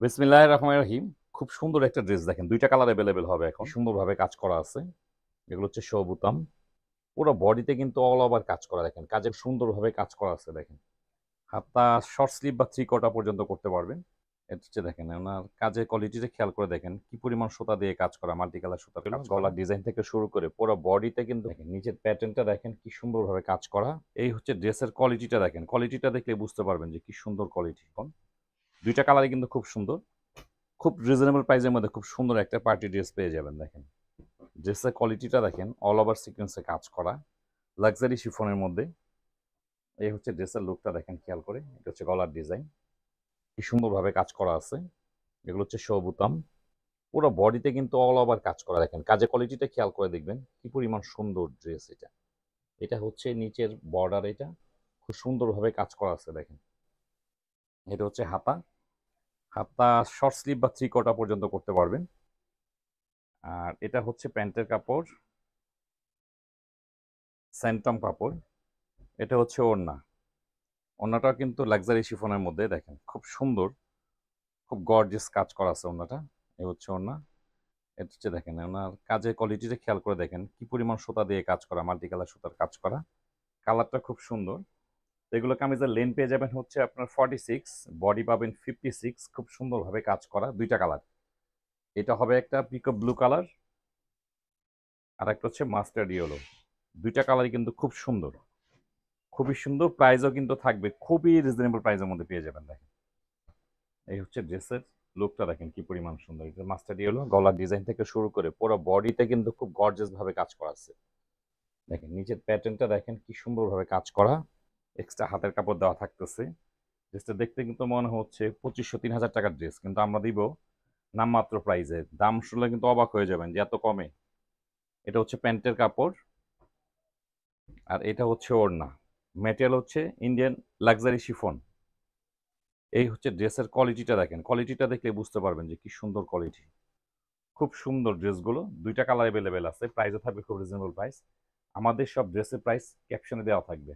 বিসমিল্লাহির রহমানির রহিম। খুব সুন্দর একটা ড্রেস দেখেন, ২ টা কালার এভেইলেবল হবে এখন। সুন্দরভাবে কাজ করা আছে। এগুলো হচ্ছে শো বোতাম। পুরো বডিতে কিন্তু অল ওভার কাজ করা দেখেন। কাজে সুন্দরভাবে কাজ করা আছে দেখেন। হাতটা শর্ট স্লিভ বা 3 কোয়ার্টার পর্যন্ত করতে পারবেন। এটা হচ্ছে দেখেন ওনার কাজের কোয়ালিটিটা খেয়াল করে দেখেন। কি পরিমাণ সুতা দিয়ে কাজ করা, মাল্টি কালার সুতার কাজ করা। গলার ডিজাইন থেকে শুরু করে পুরো বডিতে কিন্তু দেখেন নিচের প্যাটার্নটা দেখেন কি সুন্দরভাবে কাজ করা। এই হচ্ছে ড্রেসের কোয়ালিটিটা দেখেন। কোয়ালিটিটা দেখলে বুঝতে পারবেন যে কি সুন্দর কোয়ালিটি। ২ টা কালারই কিন্তু খুব সুন্দর। খুব রিজনেবল প্রাইসের মধ্যে খুব সুন্দর একটা পার্টি ড্রেস পেয়ে যাবেন দেখেন। ড্রেসের কোয়ালিটিটা দেখেন, অল ওভার সিকোয়েন্সে কাজ করা, লাক্সারি শিফনের মধ্যে। এই হচ্ছে ড্রেসের লুকটা দেখেন খেয়াল করে। এটা হচ্ছে গলার ডিজাইন, কি সুন্দরভাবে কাজ করা আছে। এগুলো হচ্ছে শো বোতাম। পুরো বডিতে কিন্তু অল ওভার কাজ করা দেখেন। কাজের কোয়ালিটিটা খেয়াল করে দেখবেন কি পরিমাণ সুন্দর ড্রেস এটা। এটা হচ্ছে নিচের বর্ডার, এটা খুব সুন্দরভাবে কাজ করা আছে দেখেন। এটা হচ্ছে হাতা। হাতা শর্ট স্লিভ বা 3 কোয়ার্টার পর্যন্ত করতে পারবেন। আর এটা হচ্ছে প্যান্টের কাপড়, স্যান্টম কাপড়। এটা হচ্ছে ওড়না। ওড়নাটা কিন্তু লাক্সারি শিফনের মধ্যে দেখেন, খুব সুন্দর, খুব গর্জিয়াস কাজ করা আছে ওড়নাটা। এই হচ্ছে ওড়না। এটা হচ্ছে দেখেন ওনার কাজের কোয়ালিটিটা খেয়াল করে দেখেন কি পরিমাণ সুতা দিয়ে কাজ করা, মাল্টি কালার সুতার কাজ করা। কালারটা খুব সুন্দর। তো এগুলো কামিজের লেন পেয়ে যাবেন হচ্ছে আপনার 46, বডি পাবেন 56। খুব সুন্দরভাবে কাজ করা, 2টা কালার। এটা হবে একটা পিকক ব্লু কালার, আর একটা হচ্ছে মাস্টার্ড ইয়েলো। 2টা কালারই কিন্তু খুব সুন্দর, খুবই সুন্দর। প্রাইসও কিন্তু থাকবে খুবই রিজনেবল প্রাইসের মধ্যে পেয়ে যাবেন দেখেন। এই হচ্ছে ড্রেসের লুকটা দেখেন কি পরিমাণ সুন্দর। এটা মাস্টার্ড ইয়েলো, গলার ডিজাইন থেকে শুরু করে পুরো বডিতে কিন্তু খুব গর্জিয়াস ভাবে কাজ করা আছে দেখেন। নিচের প্যাটার্নটা দেখেন কি সুন্দরভাবে কাজ করা। এক্সট্রা হাতের কাপড় দেওয়া থাকতেছে। ড্রেসটা দেখতে কিন্তু মনে হচ্ছে 2500-3000 টাকার ড্রেস, কিন্তু আমরা দিব নামমাত্র প্রাইসে। দাম শুনলে কিন্তু অবাক হয়ে যাবেন যে এত কমে। এটা হচ্ছে প্যান্টের কাপড়, আর এটা হচ্ছে ওড়না। ম্যাটেরিয়াল হচ্ছে ইন্ডিয়ান লাক্সারি শিফন। এই হচ্ছে ড্রেসের কোয়ালিটিটা দেখেন। কোয়ালিটিটা দেখলে বুঝতে পারবেন যে কি সুন্দর কোয়ালিটি। খুব সুন্দর ড্রেসগুলো। 2টা কালার অ্যাভেলেবেল আছে। প্রাইসও থাকবে খুব রিজনেবল প্রাইস। আমাদের সব ড্রেসের প্রাইস ক্যাপশনে দেওয়া থাকবে।